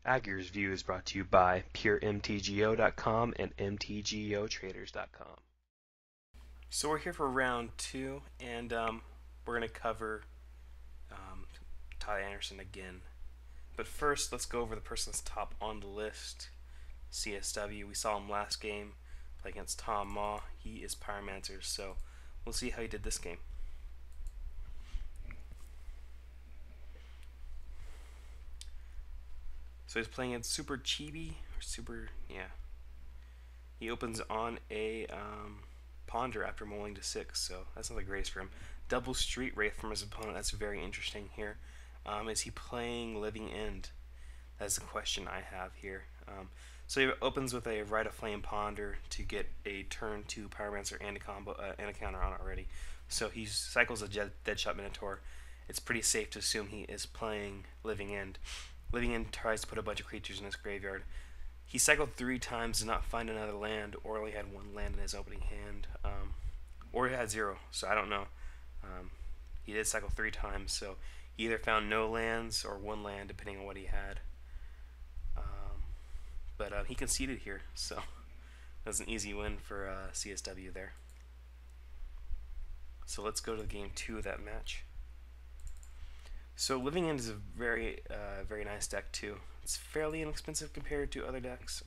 Agger's View is brought to you by PureMTGO.com and MTGOTraders.com. So we're here for round 2, and we're going to cover Todd Anderson again. But first, let's go over the person that's top on the list, CSW. We saw him last game play against Tom Ma. He is Pyromancer, so we'll see how he did this game. So he's playing in Super Chibi, or Super, yeah. He opens on a Ponder after mulling to 6, so that's not the greatest for him. Double Street Wraith from his opponent, that's very interesting here. Is he playing Living End? That's the question I have here. So he opens with a Rite of Flame Ponder to get a turn 2 Pyromancer and a combo and a counter on it already. So he cycles a Deadshot Minotaur. It's pretty safe to assume he is playing Living End. Living End tries to put a bunch of creatures in his graveyard. He cycled 3 times, did not find another land, or only had 1 land in his opening hand, or he had 0, so I don't know. He did cycle 3 times, so he either found no lands or 1 land, depending on what he had. But he conceded here, so that was an easy win for CSW there. So let's go to game 2 of that match. So Living End is a very nice deck too. It's fairly inexpensive compared to other decks.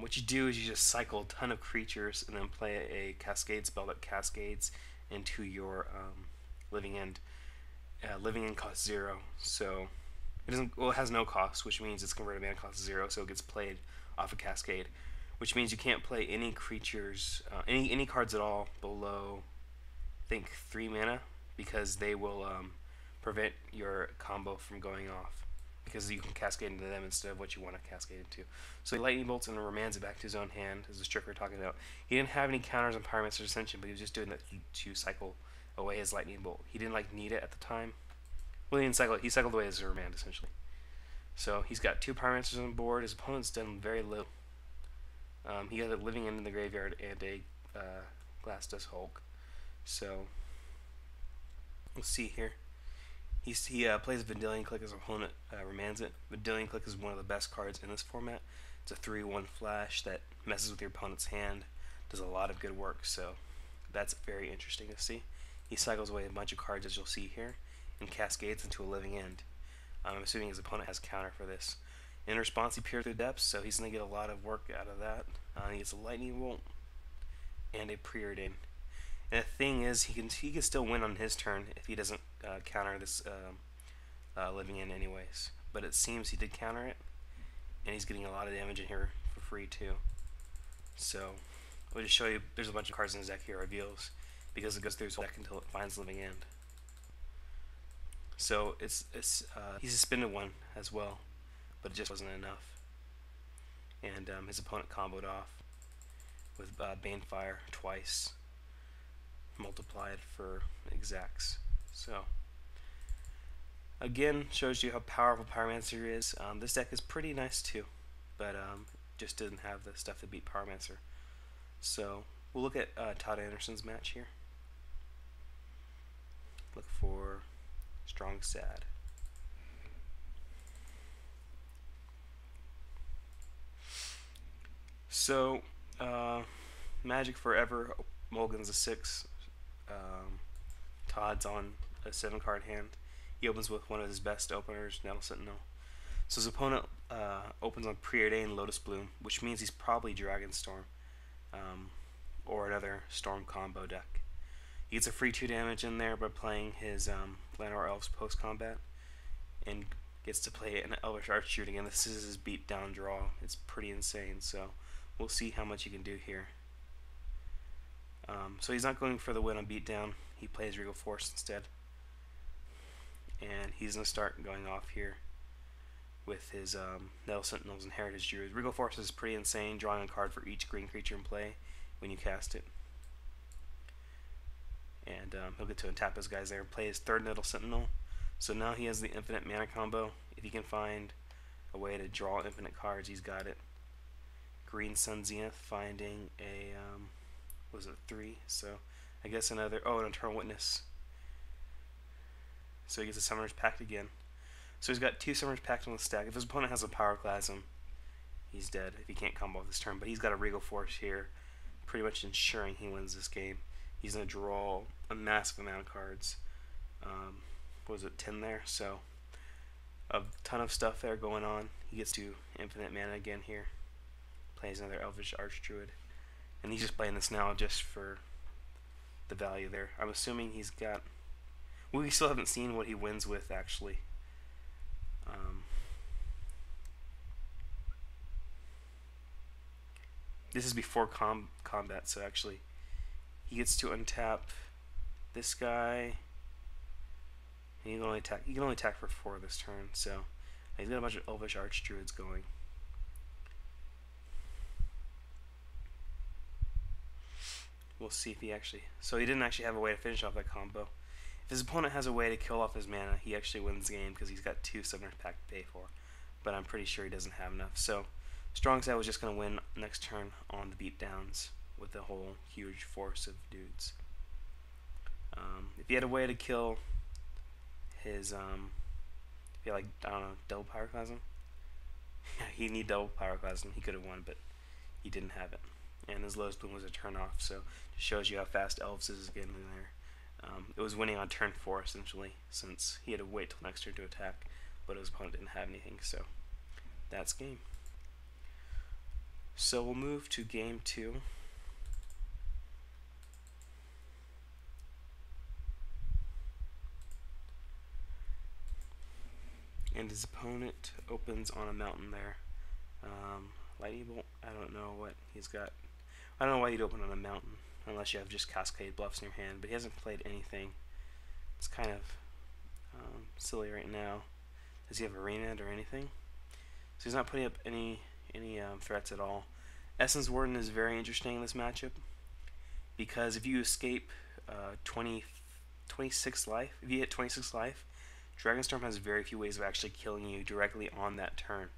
What you do is you just cycle a ton of creatures and then play a Cascade spell that cascades into your Living End. Living End costs 0, so it doesn't. Well, it has no cost, which means its converted mana costs 0, so it gets played off a Cascade, which means you can't play any creatures, any cards at all below, I think, 3 mana, because they will prevent your combo from going off, because you can cascade into them instead of what you want to cascade into. So he Lightning Bolts and remands it back to his own hand, is the trick we're talking about. He didn't have any counters on Pyromancer's Ascension, but he was just doing that to cycle away his Lightning Bolt. He didn't need it at the time. Well, he didn't cycle it. He cycled away his remand, essentially. So he's got 2 Pyromancers on board. His opponent's done very little. He got a Living End in the graveyard and a Glass Dust Hulk. So let's see here. He plays Vendilion Clique. His opponent remands it. Vendilion Clique is one of the best cards in this format. It's a 3/1 flash that messes with your opponent's hand. Does a lot of good work, so that's very interesting to see. He cycles away a bunch of cards, as you'll see here, and cascades into a Living End. I'm assuming his opponent has counter for this. In response, he Peers through Depths, so he's going to get a lot of work out of that. He gets a Lightning Bolt and a Preordain. And the thing is, he can still win on his turn if he doesn't counter this Living End anyways. But it seems he did counter it, and he's getting a lot of damage in here for free too. So I'll just show you. There's a bunch of cards in his deck here. Reveals, because it goes through his whole deck until it finds Living End. So he suspended 1 as well, but it just wasn't enough. And his opponent comboed off with Banefire twice, multiplied for exacts. So again, shows you how powerful Pyromancer is. This deck is pretty nice too, but just didn't have the stuff to beat Pyromancer. So we'll look at Todd Anderson's match here. Look for Strong Sad. So Magic Forever, Mulligan's a 6. Todd's on a 7-card hand. He opens with one of his best openers, Nettle Sentinel. So his opponent opens on Preordain Lotus Bloom, which means he's probably Dragonstorm or another Storm combo deck. He gets a free 2 damage in there by playing his Llanowar Elves post-combat, and gets to play an Elvish Archshooting, and this is his beat-down draw. It's pretty insane, so we'll see how much he can do here. So he's not going for the win on beatdown. He plays Regal Force instead, and he's going to start going off here with his Nettle Sentinels and Heritage Druids. Regal Force is pretty insane, drawing a card for each green creature in play when you cast it. And he'll get to untap his guys there, play his 3rd Nettle Sentinel. So now he has the infinite mana combo. If he can find a way to draw infinite cards, he's got it. Green Sun Zenith finding a, was it 3? So I guess another, an Eternal Witness. So he gets a Summoner's Pact again. So he's got 2 Summoner's Pact on the stack. If his opponent has a Pyroclasm, he's dead if he can't combo this turn. But he's got a Regal Force here, pretty much ensuring he wins this game. He's going to draw a massive amount of cards. What was it, 10 there? So a ton of stuff there going on. He gets to infinite mana again here. Plays another Elvish Archdruid. And he's just playing this now just for the value there. I'm assuming he's got... we still haven't seen what he wins with, actually. This is before combat, so actually he gets to untap this guy. And he can only attack for 4 this turn, so he's got a bunch of Elvish Archdruids going. We'll see if he actually... so he didn't actually have a way to finish off that combo. If his opponent has a way to kill off his mana, he actually wins the game because he's got 2 Summoner's Pact to pay for. But I'm pretty sure he doesn't have enough. So Strongside was just going to win next turn on the beatdowns with the whole huge force of dudes. If he had a way to kill his, if he had, like, I don't know, double Pyroclasm? Yeah, he need double Pyroclasm. He could have won, but he didn't have it. And his lowest boon was a turn off, so it shows you how fast Elves is getting in there. It was winning on turn 4, essentially, since he had to wait till next turn to attack, but his opponent didn't have anything, so that's game. So we'll move to game 2. And his opponent opens on a mountain there. Lightning Bolt, I don't know what he's got. I don't know why you'd open on a mountain, unless you have just Cascade Bluffs in your hand, but he hasn't played anything. It's kind of silly right now. Does he have a Remnant or anything? So he's not putting up any threats at all. Essence Warden is very interesting in this matchup, because if you escape 26 life, if you hit 26 life, Dragonstorm has very few ways of actually killing you directly on that turn.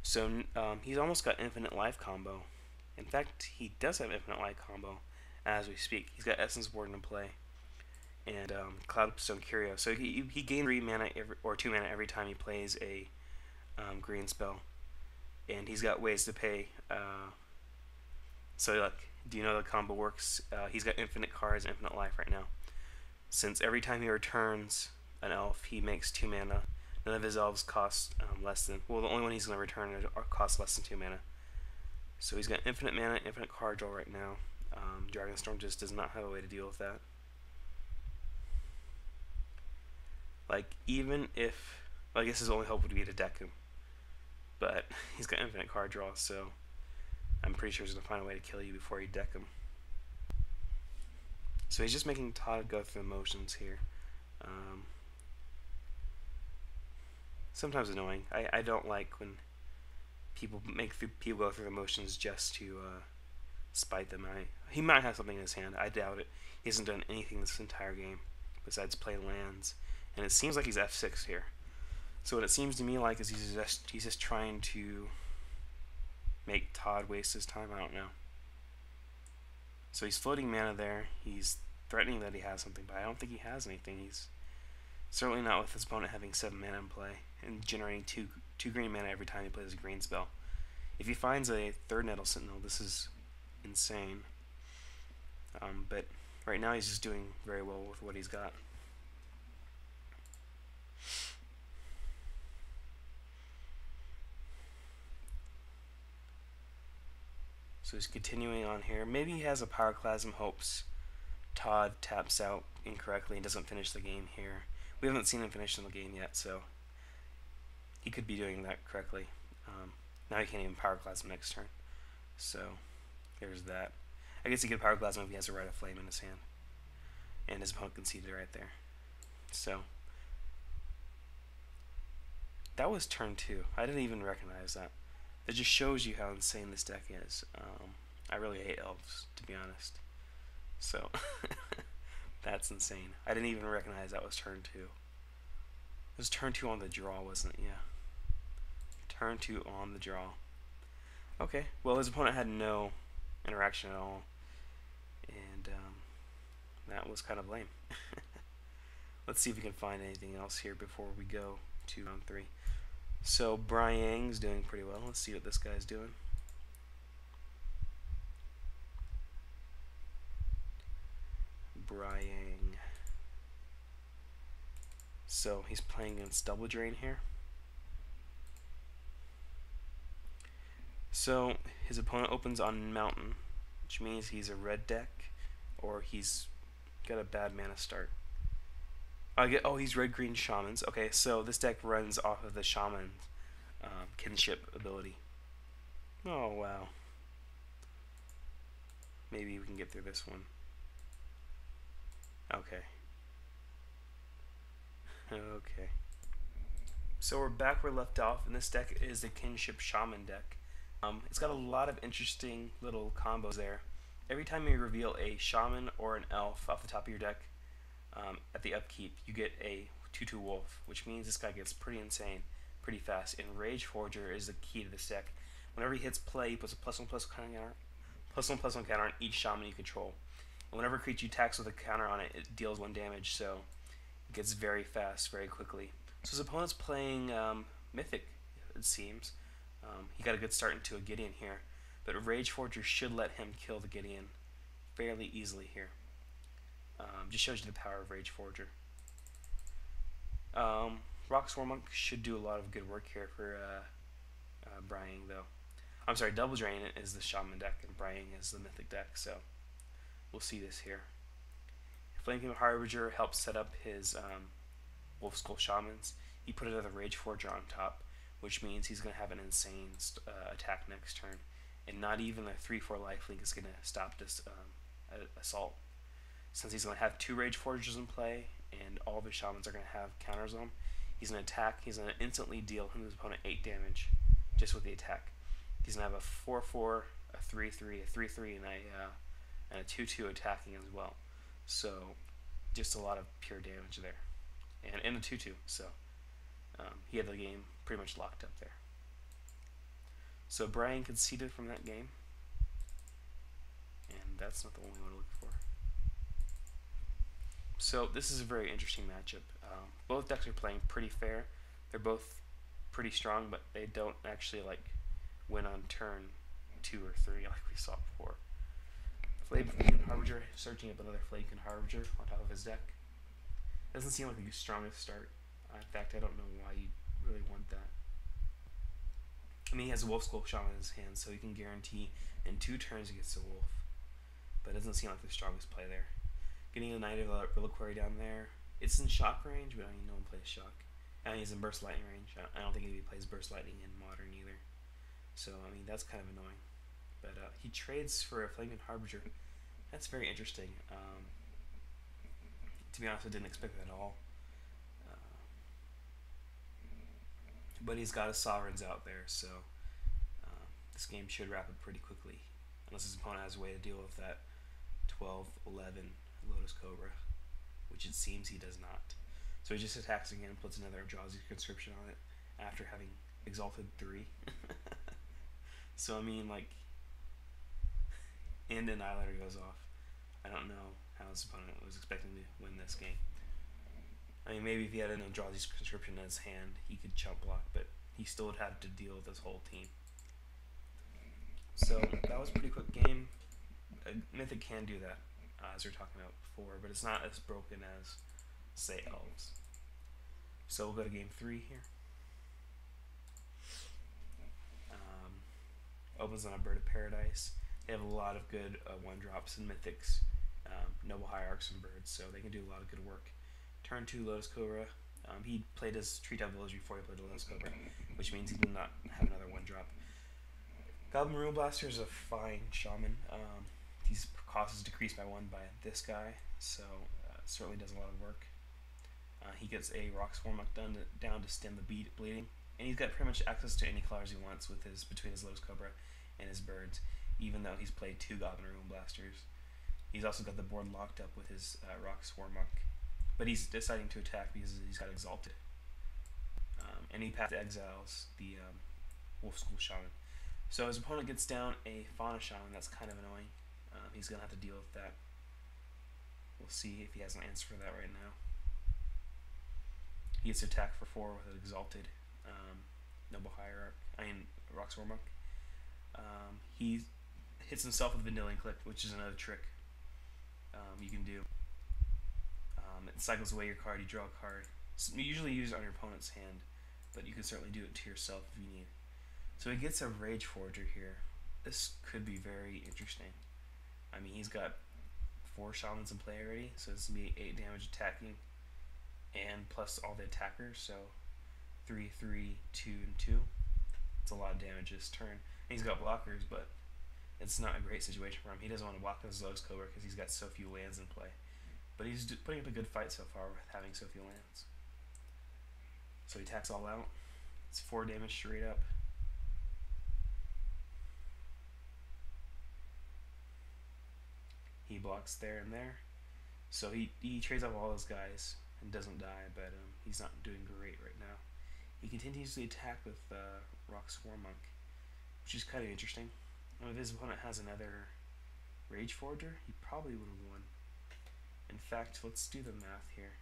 So he's almost got infinite life combo. In fact, he does have infinite life combo as we speak. He's got Essence Warden in play and Cloudstone Curio. So he gains 3 mana or 2 mana every time he plays a green spell, and he's got ways to pay. So like, do you know the combo works? He's got infinite cards, infinite life right now. Since every time he returns an elf, he makes 2 mana. None of his elves cost less than... well, the only one he's going to return costs less than 2 mana. So he's got infinite mana, infinite card draw right now. Dragonstorm just does not have a way to deal with that. Like, even if... well, I guess his only hope would be to deck him. But he's got infinite card draw, so I'm pretty sure he's going to find a way to kill you before you deck him. So he's just making Todd go through the motions here. Sometimes annoying. I don't like when people people go through the motions just to spite them. He might have something in his hand. I doubt it. He hasn't done anything this entire game besides play lands, and it seems like he's F6 here. So what it seems to me like is he's just trying to make Todd waste his time. I don't know. So he's floating mana there. He's threatening that he has something, but I don't think he has anything. He's certainly not with his opponent having 7 mana in play and generating two green mana every time he plays a green spell. If he finds a 3rd Nettle Sentinel, this is insane. But right now he's just doing very well with what he's got. So he's continuing on here. Maybe he has a Pyroclasm, hopes Todd taps out incorrectly and doesn't finish the game here. We haven't seen him finish the game yet, so he could be doing that correctly. Now he can't even Pyroclasm next turn. So there's that. I guess he could Pyroclasm if he has a Rite of Flame in his hand. And his opponent conceded right there. So that was turn 2. I didn't even recognize that. It just shows you how insane this deck is. I really hate elves, to be honest. So that's insane. I didn't even recognize that was turn 2. It was turn 2 on the draw, wasn't it? Yeah. Turn 2 on the draw. Okay. Well, his opponent had no interaction at all, and that was kind of lame. Let's see if we can find anything else here before we go to round 3. So Briang's doing pretty well. Let's see what this guy's doing. Briang. So he's playing against Double Drain here. So his opponent opens on Mountain, which means he's a red deck, or he's got a bad mana start. He's red-green Shamans. Okay, so this deck runs off of the Shaman kinship ability. Oh, wow. Maybe we can get through this one. Okay. Okay. So we're back where we left off, and this deck is the Kinship Shaman deck. It's got a lot of interesting little combos there. Every time you reveal a Shaman or an Elf off the top of your deck, at the upkeep, you get a 2/2 Wolf, which means this guy gets pretty insane pretty fast. And Rage Forger is the key to this deck. Whenever he hits play, he puts a +1/+1 counter on each Shaman you control. And whenever a creature attacks with a counter on it, it deals 1 damage, so it gets very fast, very quickly. So his opponent's playing Mythic, it seems. He got a good start into a Gideon here, but Rage Forger should let him kill the Gideon fairly easily here. Just shows you the power of Rage Forger. Rock Swarmmonk should do a lot of good work here for Briang, though. I'm sorry, Double Drain is the Shaman deck, and Briang is the Mythic deck, so we'll see this here. Flameking Harbinger helps set up his Wolf Skull Shamans. He put another Rage Forger on top, which means he's going to have an insane attack next turn, and not even a 3/4 lifelink is going to stop this assault. Since he's going to have 2 Rage Forgers in play, and all of his Shamans are going to have counters on him, he's going to attack. He's going to instantly deal his opponent 8 damage just with the attack. He's going to have a 4/4, a 3/3, a 3/3, and a 2/2 attacking as well. So just a lot of pure damage there, and a 2/2. So he had the game pretty much locked up there. So Brian conceded from that game, and that's not the one we want to look for. So this is a very interesting matchup. Both decks are playing pretty fair. They're both pretty strong, but they don't actually win on turn 2 or 3 like we saw before. Flamekin Harbinger searching up another Flamekin Harbinger on top of his deck. Doesn't seem like the strongest start. In fact, I don't know why you really want that. I mean, he has a Wolf Skull Shaman in his hand, so he can guarantee in 2 turns he gets a wolf. But it doesn't seem like the strongest play there. Getting a Knight of Reliquary down there. It's in shock range, but I mean, no one plays shock. And he's in Burst Lightning range. I don't think anybody plays Burst Lightning in Modern either. So, I mean, that's kind of annoying. But he trades for a Flamekin Harbinger. That's very interesting. To be honest, I didn't expect that at all. But he's got his Sovereigns out there, so this game should wrap up pretty quickly. Unless his opponent has a way to deal with that 12/11 Lotus Cobra, which it seems he does not. So he just attacks again and puts another Eldrazi Conscription on it after having Exalted 3. So I mean, and Annihilator goes off. I don't know how his opponent was expecting to win this game. I mean, maybe if he had an Eldrazi Conscription in his hand, he could chump block, but he still would have to deal with this whole team. So that was a pretty quick game. Mythic can do that, as we were talking about before, but it's not as broken as, say, Elves. So we'll go to game 3 here. Opens on a Bird of Paradise. They have a lot of good 1-drops and Mythics, Noble Hierarchs and Birds, so they can do a lot of good work. Turn 2 Lotus Cobra. He played his Treetop Village before he played the Lotus Cobra, which means he did not have another 1-drop. Goblin Rune Blaster is a fine Shaman. His cost is decreased by 1 by this guy, so certainly does a lot of work. He gets a Rock Swarmmonk down to stem the bleeding, and he's got pretty much access to any colors he wants with between his Lotus Cobra and his birds, even though he's played 2 Goblin Rune Blasters. He's also got the board locked up with his Rock Swarmmonk, but he's deciding to attack because he's got Exalted. And he path exiles the Wolf Skull Shaman. So his opponent gets down a Fauna Shaman. That's kind of annoying. He's going to have to deal with that. We'll see if he has an answer for that right now. He gets to attack for 4 with an Exalted Noble Hierarch. Roxor Monk. He hits himself with Vanillion Clip, which is another trick you can do. It cycles away your card, you draw a card. So you usually use it on your opponent's hand, but you can certainly do it to yourself if you need. So he gets a Rage Forger here. This could be very interesting. I mean, he's got 4 Shamans in play already, so this is going to be 8 damage attacking, and plus all the attackers, so 3, 3, 2, and 2. It's a lot of damage this turn. And he's got blockers, but it's not a great situation for him. He doesn't want to block his Lotus Cobra because he's got so few lands in play. But he's putting up a good fight so far with having so few lands. So he attacks all out. It's 4 damage straight up. He blocks there and there. So he trades off all those guys and doesn't die, but he's not doing great right now. He continues to attack with Roxor Monk, which is kind of interesting. And if his opponent has another Rage Forger, he probably would have won. In fact, let's do the math here.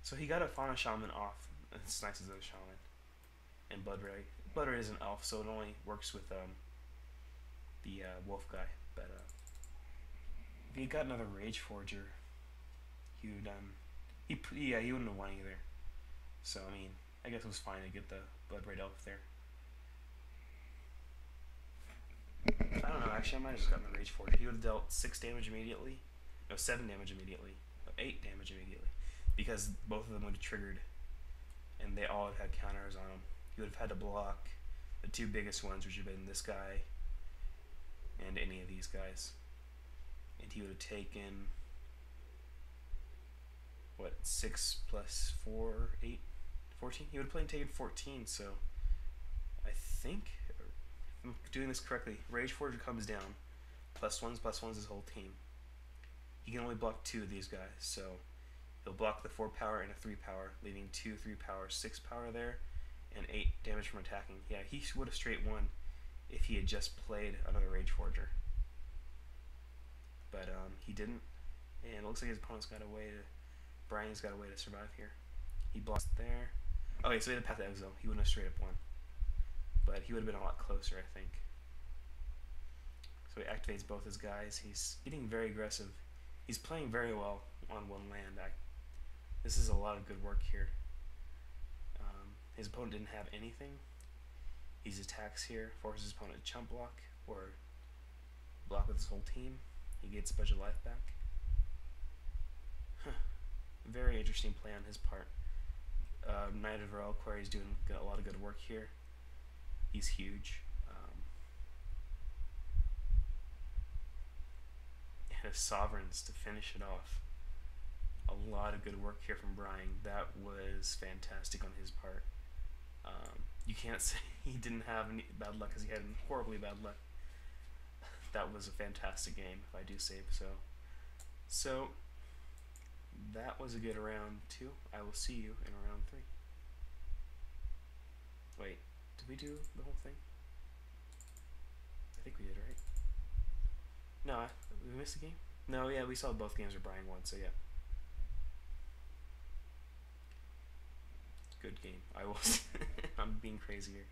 So he got a Fauna Shaman off. It's nice as a Shaman. And Blood Ray. Blood Ray is an elf, so it only works with the wolf guy. But if he got another Rage Forger, he would he wouldn't have won either. So I mean, I guess it was fine to get the Blood Ray elf there. I don't know, actually I might have just gotten the Rage Forger. He would have dealt 6 damage immediately. No, 7 damage immediately. No, 8 damage immediately. Because both of them would have triggered, and they all had counters on them. He would have had to block the 2 biggest ones, which would have been this guy and any of these guys. And he would have taken, what, 6 plus 4, 8, 14? He would have taken 14, so I think, if I'm doing this correctly, Rage Forger comes down, +1s his whole team. He can only block 2 of these guys, so he'll block the 4 power and a 3 power, leaving 2 3 power, 6 power there, and 8 damage from attacking. Yeah, he would have straight won if he had just played another Rage Forger. But he didn't, and it looks like his opponent's got a way to, Brian's got a way to survive here. He blocks there. Okay, so he had a Path to Exile. He wouldn't have straight up won. But he would have been a lot closer, I think. So he activates both his guys. He's getting very aggressive. He's playing very well on 1 land. This is a lot of good work here. His opponent didn't have anything. He attacks here, forces his opponent to chump block, or block with his whole team. He gets a bunch of life back. Very interesting play on his part. Knight of Reliquary is doing a lot of good work here. He's huge. And his Sovereigns to finish it off. A lot of good work here from Brian. That was fantastic on his part. You can't say he didn't have any bad luck because he had horribly bad luck. That was a fantastic game, if I do say so. So, that was a good round 2. I will see you in round 3. Wait, did we do the whole thing? I think we did, right? No, we missed a game? No, yeah, we saw both games where Brian won, so yeah. Good game. I will. I'm being crazy here.